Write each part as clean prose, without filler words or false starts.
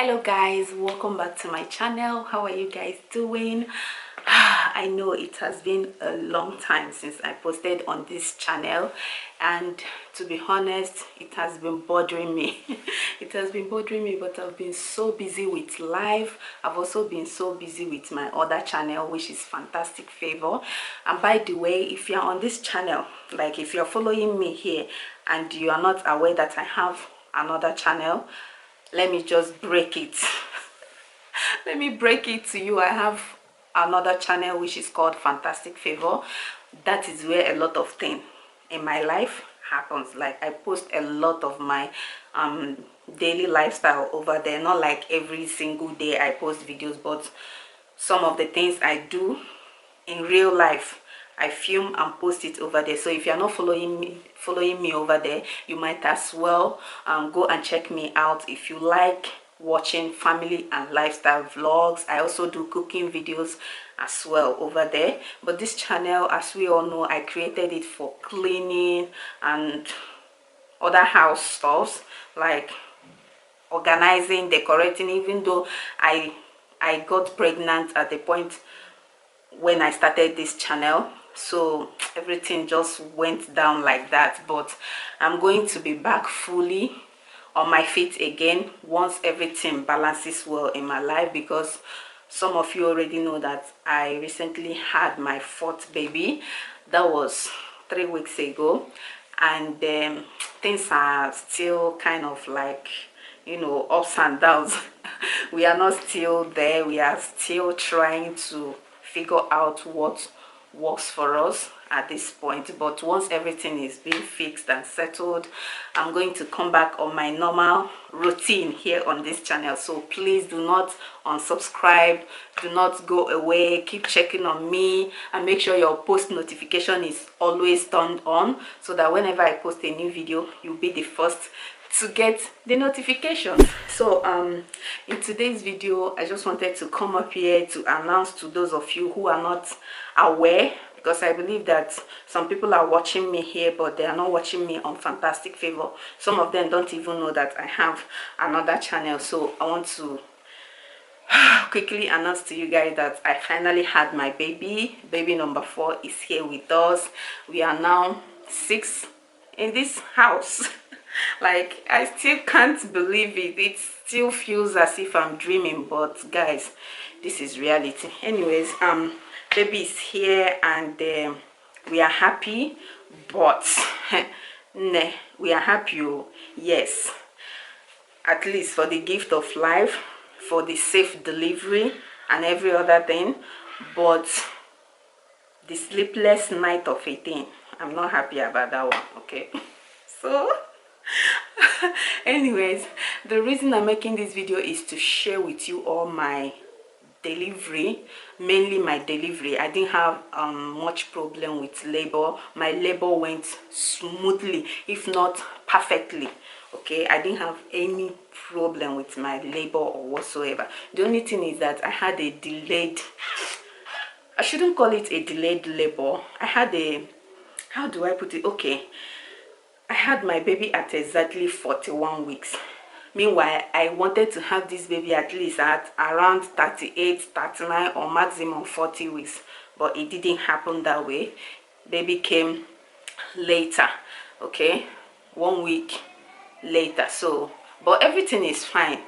Hello guys, welcome back to my channel. How are you guys doing? I know it has been a long time since I posted on this channel, and to be honest, it has been bothering me. It has been bothering me, but I've been so busy with life. I've also been so busy with my other channel, which is Fantastic Favor. And by the way, if you're on this channel, like if you're following me here and you are not aware that I have another channel, let me just break it. Let me break it to you. I have another channel which is called Fantastic Favor. That is where a lot of things in my life happens. Like I post a lot of my daily lifestyle over there. Not like every single day I post videos, but some of the things I do in real life, I film and post it over there. So if you're not following me over there, you might as well go and check me out. If you like watching family and lifestyle vlogs, I also do cooking videos as well over there. But this channel, as we all know, I created it for cleaning and other house stuffs, like organizing, decorating. Even though I got pregnant at the point when I started this channel, so everything just went down like that. But I'm going to be back fully on my feet again once everything balances well in my life, because some of you already know that I recently had my fourth baby. That was 3 weeks ago, and things are still kind of like, you know, ups and downs. We are not still there. We are still trying to figure out what works for us at this point. But once everything is being fixed and settled, I'm going to come back on my normal routine here on this channel. So please do not unsubscribe, do not go away, keep checking on me, and make sure your post notification is always turned on, so that whenever I post a new video, you'll be the first to get the notifications. So in today's video, I just wanted to come up here to announce to those of you who are not aware, because I believe that some people are watching me here but they are not watching me on Fantastic Favor. Some of them don't even know that I have another channel. So I want to quickly announce to you guys that I finally had my baby. Baby number 4 is here with us. We are now 6 in this house. Like, I still can't believe it. It still feels as if I'm dreaming, but guys, this is reality. Anyways, baby is here, and we are happy. But nah, we are happy. Oh, yes, at least for the gift of life, for the safe delivery and every other thing. But the sleepless night of 18, I'm not happy about that one. Okay. So anyways, the reason I'm making this video is to share with you all my delivery, mainly my delivery. I didn't have much problem with labor. My labor went smoothly, if not perfectly. Okay, I didn't have any problem with my labor or whatsoever. The only thing is that I had a delayed, I shouldn't call it a delayed labor. I had a, how do I put it? Okay, I had my baby at exactly 41 weeks. Meanwhile, I wanted to have this baby at least at around 38, 39, or maximum 40 weeks. But it didn't happen that way. Baby came later, okay? 1 week later. So, but everything is fine.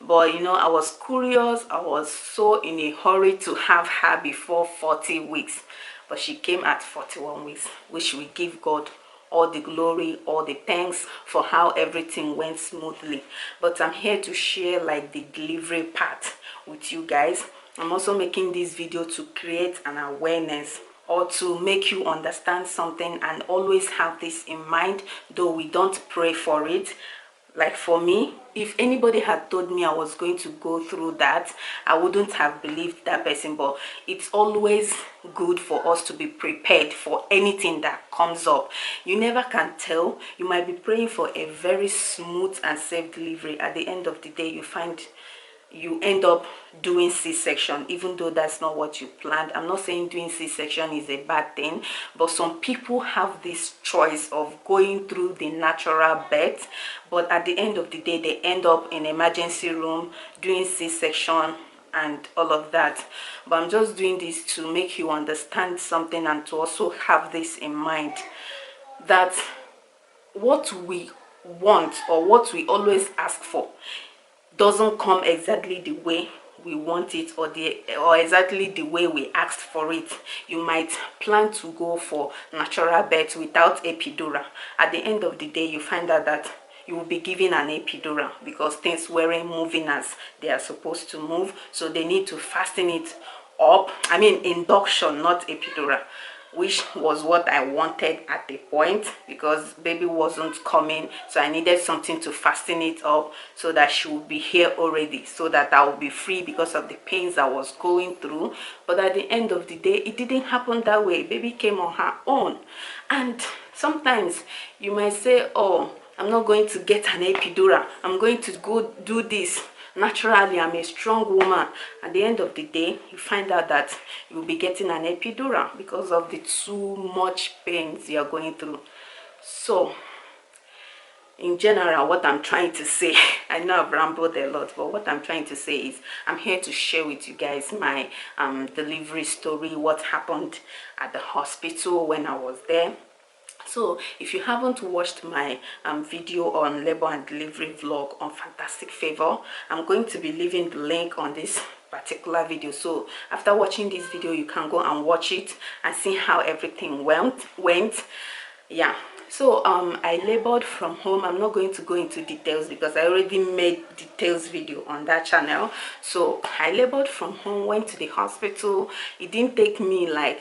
But you know, I was curious. I was so in a hurry to have her before 40 weeks. But she came at 41 weeks, which we give God all the glory, all the thanks for how everything went smoothly. But I'm here to share like the delivery part with you guys. I'm also making this video to create an awareness, or to make you understand something, and always have this in mind, though we don't pray for it. Like for me, if anybody had told me I was going to go through that, I wouldn't have believed that person. But it's always good for us to be prepared for anything that comes up. You never can tell. You might be praying for a very smooth and safe delivery. At the end of the day, you find you end up doing C-section, even though that's not what you planned. I'm not saying doing C-section is a bad thing, but some people have this choice of going through the natural birth, but at the end of the day they end up in emergency room doing C-section and all of that. But I'm just doing this to make you understand something, and to also have this in mind, that what we want or what we always ask for doesn't come exactly the way we want it, or exactly the way we asked for it. You might plan to go for natural birth without epidural. At the end of the day, you find out that you will be given an epidural because things weren't moving as they are supposed to move, so they need to fasten it up. I mean induction, not epidural, which was what I wanted at the point, because baby wasn't coming, so I needed something to fasten it up so that she would be here already, so that I would be free because of the pains I was going through. But at the end of the day, it didn't happen that way. Baby came on her own. And sometimes you might say, oh, I'm not going to get an epidural, I'm going to go do this naturally, I'm a strong woman. At the end of the day, you find out that you'll be getting an epidural because of the too much pains you're going through. So in general, what I'm trying to say, I know I've rambled a lot, but what I'm trying to say is I'm here to share with you guys my delivery story, what happened at the hospital when I was there. So if you haven't watched my video on labor and delivery vlog on Fantastic Favor, I'm going to be leaving the link on this particular video. So after watching this video, you can go and watch it and see how everything went. Yeah, so I labored from home. I'm not going to go into details because I already made details video on that channel. So I labored from home, went to the hospital. It didn't take me like,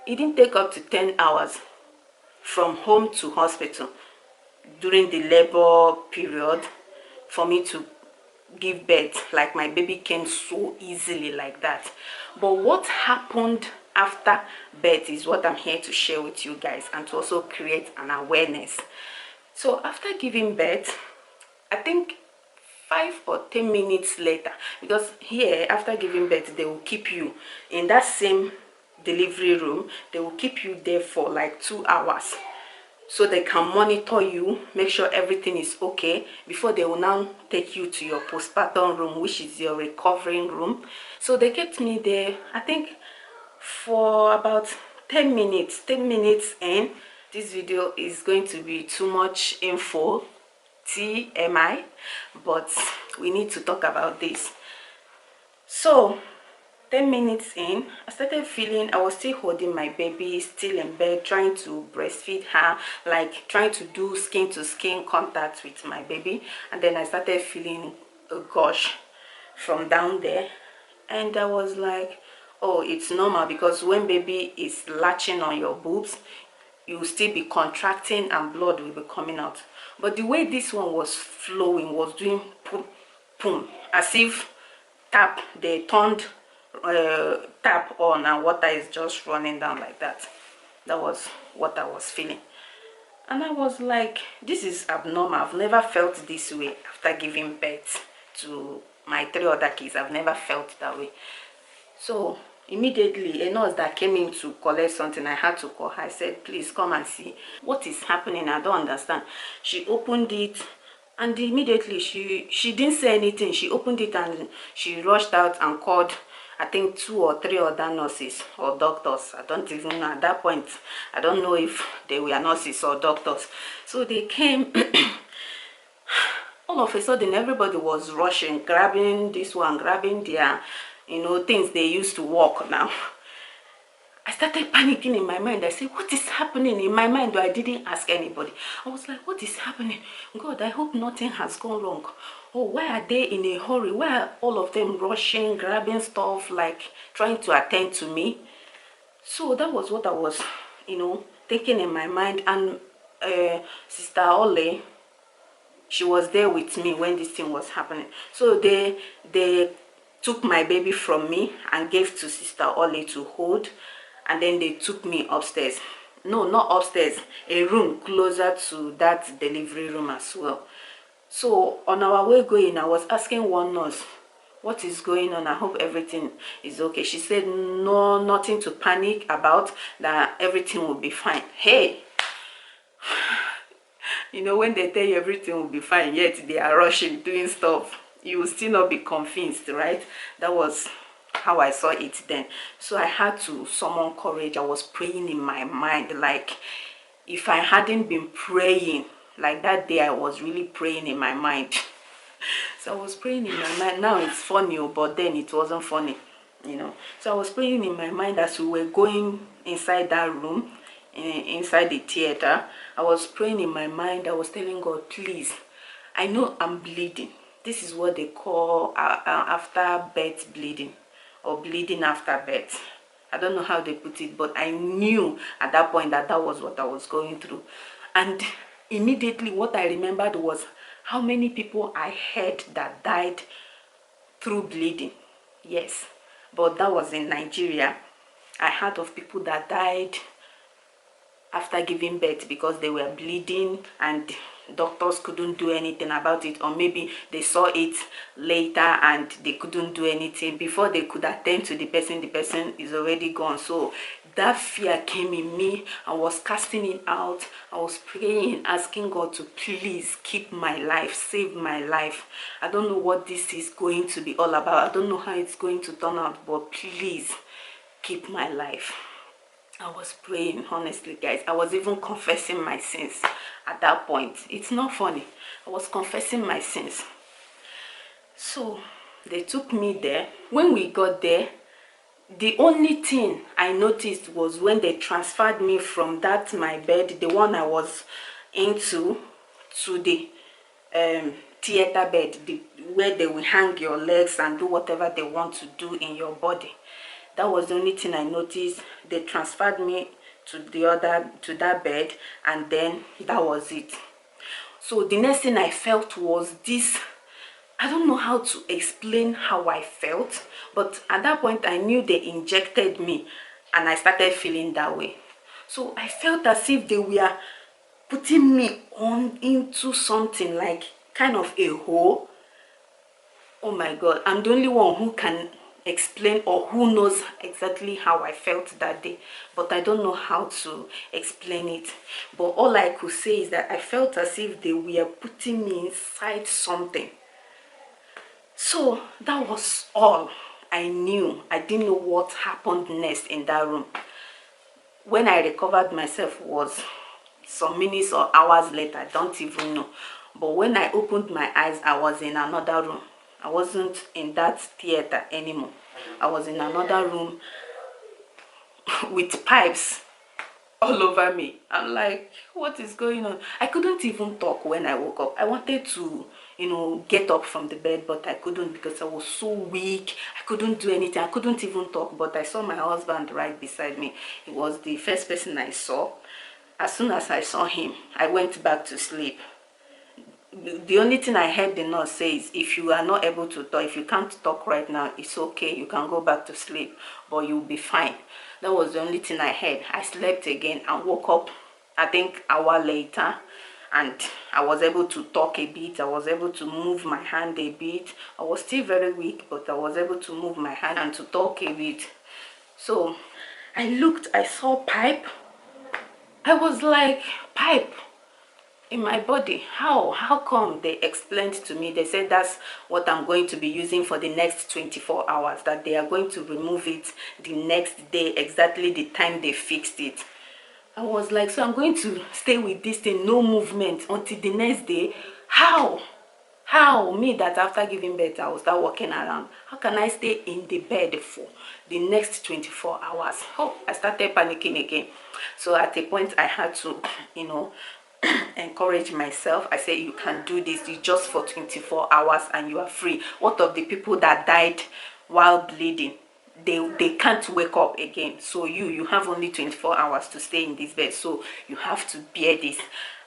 it didn't take up to 10 hours from home to hospital during the labor period for me to give birth. Like, my baby came so easily like that. But what happened after birth is what I'm here to share with you guys, and to also create an awareness. So after giving birth, I think 5 or 10 minutes later, because here after giving birth they will keep you in that same delivery room, they will keep you there for like 2 hours so they can monitor you, make sure everything is okay, before they will now take you to your postpartum room, which is your recovering room. So they kept me there, I think, for about 10 minutes. 10 minutes in. This video is going to be too much info, TMI, but we need to talk about this. So 10 minutes in, I started feeling, I was still holding my baby, still in bed, trying to breastfeed her, like trying to do skin to skin contact with my baby. And then I started feeling a gush from down there, and I was like, oh, it's normal, because when baby is latching on your boobs, you will still be contracting and blood will be coming out. But the way this one was flowing, was doing boom, boom, as if tap, they turned tap on and water is just running down like that. That was what I was feeling. And I was like, this is abnormal. I've never felt this way after giving birth to my 3 other kids. I've never felt that way. So immediately, a nurse that came in to collect something, I had to call her. I said, please come and see what is happening. I don't understand. She opened it, and immediately she didn't say anything. She opened it and she rushed out and called, I think, 2 or 3 other nurses or doctors. I don't even know at that point. I don't know if they were nurses or doctors. So they came. All of a sudden, everybody was rushing, grabbing this one, grabbing their, things they used to walk now. I started panicking in my mind. I said, what is happening? In my mind, though I didn't ask anybody. I was like, what is happening? God, I hope nothing has gone wrong. Oh, why are they in a hurry? Why are all of them rushing, grabbing stuff, like trying to attend to me? So that was what I was, thinking in my mind. And Sister Ole, she was there with me when this thing was happening. So they took my baby from me and gave to Sister Ole to hold. And then they took me upstairs. No, not upstairs. A room closer to that delivery room as well. So on our way going, I was asking one nurse, what is going on? I hope everything is okay. She said no, nothing to panic about, that everything will be fine. Hey, you know, when they tell you everything will be fine, yet they are rushing, doing stuff, you will still not be convinced, right? That was how I saw it then. So I had to summon courage. I was praying in my mind, like if I hadn't been praying, like that day I was really praying in my mind. So I was praying in my mind. Now it's funny, but then it wasn't funny, you know. So I was praying in my mind as we were going inside that room, inside the theater. I was praying in my mind. I was telling God, please, I know I'm bleeding. This is what they call after birth bleeding, or bleeding after birth. I don't know how they put it, but I knew at that point that that was what I was going through. And immediately what I remembered was how many people I heard that died through bleeding. Yes, but that was in Nigeria. I heard of people that died after giving birth because they were bleeding and doctors couldn't do anything about it, or maybe they saw it later and they couldn't do anything. Before they could attend to the person is already gone. So that fear came in me. I was casting it out. I was praying, asking God to please keep my life, save my life. I don't know what this is going to be all about. I don't know how it's going to turn out, but please keep my life. I was praying, honestly, guys. I was even confessing my sins at that point. It's not funny. I was confessing my sins. So they took me there. When we got there, the only thing I noticed was when they transferred me from that my bed, the one I was into, to the theater bed, where they will hang your legs and do whatever they want to do in your body. That was the only thing I noticed. They transferred me to that bed, and then that was it. So the next thing I felt was this. I don't know how to explain how I felt, but at that point I knew they injected me and I started feeling that way. So I felt as if they were putting me on into something like kind of a hole. Oh my God, I'm the only one who can explain or who knows exactly how I felt that day, but I don't know how to explain it. But all I could say is that I felt as if they were putting me inside something. So that was all I knew. I didn't know what happened next in that room. When I recovered myself was some minutes or hours later. I don't even know. But when I opened my eyes, I was in another room. I wasn't in that theater anymore. I was in another room with pipes all over me. I'm like, what is going on? I couldn't even talk when I woke up. I wanted to, you know, get up from the bed, but I couldn't because I was so weak. I couldn't do anything. I couldn't even talk. But I saw my husband right beside me. He was the first person I saw. As soon as I saw him, I went back to sleep. The only thing I heard the nurse say is, if you are not able to talk, if you can't talk right now, it's okay, you can go back to sleep, but you'll be fine. That was the only thing I heard. I slept again and woke up, I think, an hour later, and I was able to talk a bit. I was able to move my hand a bit. I was still very weak, but I was able to move my hand and to talk a bit. So I looked, I saw pipe. I was like, pipe in my body? How come? They explained to me. They said that's what I'm going to be using for the next 24 hours, that they are going to remove it the next day, exactly the time they fixed it. I was like, so I'm going to stay with this thing, no movement, until the next day? How me that after giving birth I will start walking around? How can I stay in the bed for the next 24 hours? Oh, I started panicking again. So at a point I had to, you know, encourage myself. I said, you can do this. It's just for 24 hours and you are free. What of the people that died while bleeding? They can't wake up again. So you have only 24 hours to stay in this bed. So you have to bear this.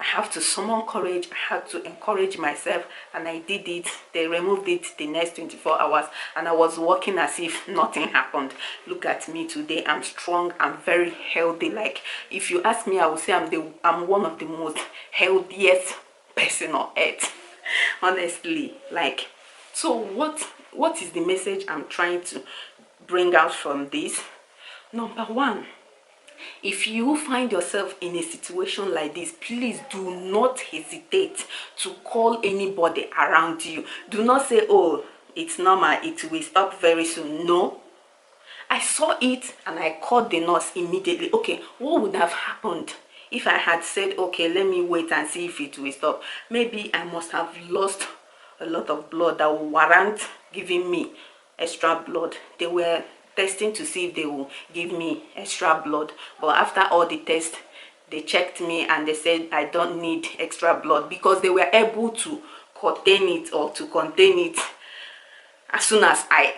I have to summon courage. I had to encourage myself, and I did it. They removed it the next 24 hours, and I was walking as if nothing happened. Look at me today. I'm strong. I'm very healthy. Like, if you ask me, I would say I'm one of the most healthiest person on earth. Honestly, like, so what is the message I'm trying to bring out from this? Number one, if you find yourself in a situation like this, please do not hesitate to call anybody around you. Do not say, oh, it's normal, it will stop very soon. No, I saw it and I called the nurse immediately. Okay, what would have happened if I had said, okay, let me wait and see if it will stop? Maybe I must have lost a lot of blood that will warrant giving me extra blood. They were testing to see if they will give me extra blood, but after all the tests, they checked me and they said I don't need extra blood, because they were able to contain it or to contain it as soon as I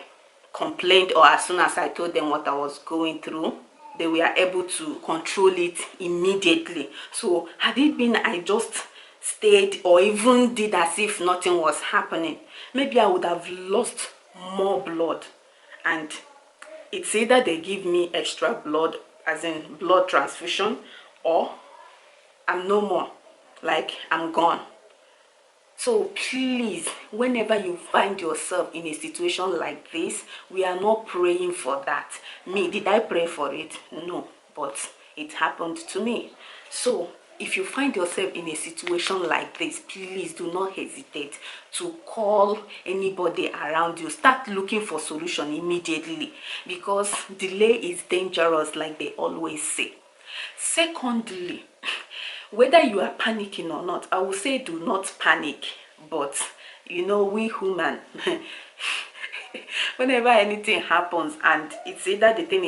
complained or as soon as I told them what I was going through. They were able to control it immediately. So had it been I just stayed or even did as if nothing was happening, maybe I would have lost more blood. And it's either they give me extra blood, as in blood transfusion, or I'm no more, like I'm gone. So please, whenever you find yourself in a situation like this, we are not praying for that. Me, did I pray for it? No, but it happened to me. So if you find yourself in a situation like this, please do not hesitate to call anybody around you. Start looking for solution immediately, because delay is dangerous, like they always say. Secondly, whether you are panicking or not, I will say do not panic. But you know, we human, whenever anything happens and it's either the thing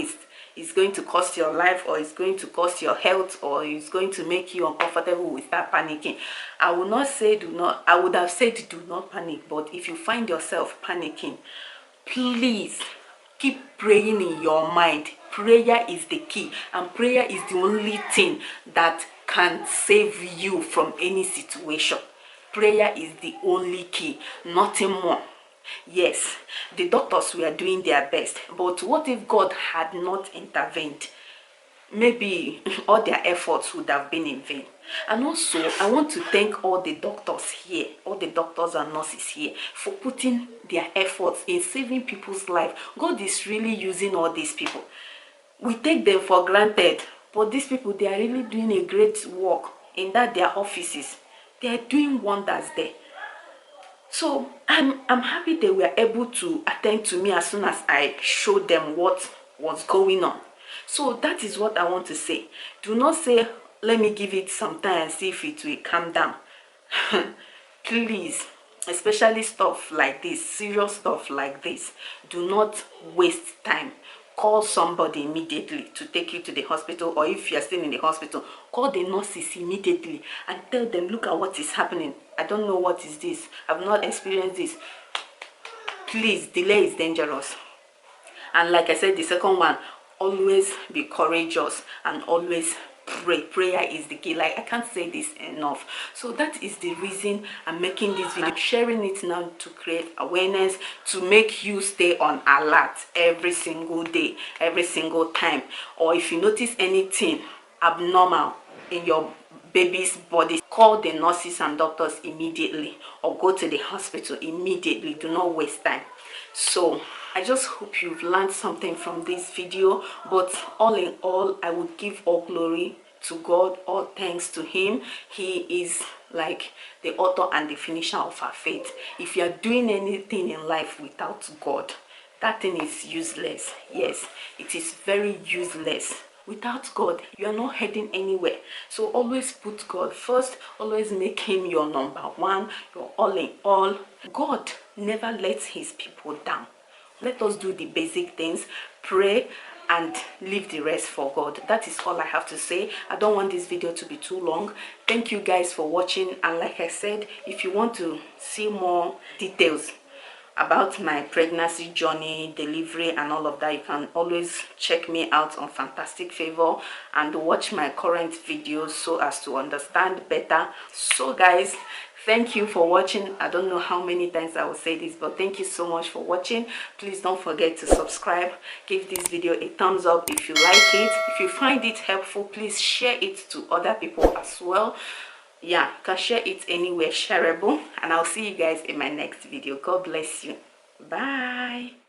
is going to cost your life, or it's going to cost your health, or it's going to make you uncomfortable, we start panicking. I will not say do not, I would have said do not panic. But if you find yourself panicking, please keep praying in your mind. Prayer is the key, and prayer is the only thing that can save you from any situation. Prayer is the only key, nothing more. Yes, the doctors were doing their best, but what if God had not intervened? Maybe all their efforts would have been in vain. And also, I want to thank all the doctors here, all the doctors and nurses here, for putting their efforts in saving people's life. God is really using all these people. We take them for granted, but these people, they are really doing a great work in that their offices. They are doing wonders there. So I'm happy they were able to attend to me as soon as I showed them what was going on. So that is what I want to say. Do not say, let me give it some time and see if it will calm down. Please, especially stuff like this, serious stuff like this, do not waste time. Call somebody immediately to take you to the hospital, or if you are still in the hospital, call the nurses immediately and tell them, look at what is happening. I don't know what is this. I've not experienced this. Please, delay is dangerous. And like I said, the second one, always be courageous and always pray. Prayer is the key. Like, I can't say this enough. So that is the reason I'm making this video. I'm sharing it now to create awareness, to make you stay on alert every single day, every single time. Or if you notice anything abnormal in your baby's body, call the nurses and doctors immediately, or go to the hospital immediately. Do not waste time. So I just hope you've learned something from this video. But all in all, I would give all glory to God, all thanks to him. He is like the author and the finisher of our faith. If you are doing anything in life without God, that thing is useless. Yes, it is very useless. Without God, you are not heading anywhere. So always put God first. Always make him your number one, your all in all. God never lets his people down. Let us do the basic things, pray, and leave the rest for God. That is all I have to say. I don't want this video to be too long. Thank you guys for watching. And like I said, if you want to see more details about my pregnancy journey, delivery, and all of that, you can always check me out on Fantastic Favor and watch my current videos so as to understand better. So guys, thank you for watching. I don't know how many times I will say this, but thank you so much for watching. Please don't forget to subscribe. Give this video a thumbs up if you like it. If you find it helpful, please share it to other people as well. yeah, you can share it anywhere shareable, and I'll see you guys in my next video. God bless you. Bye.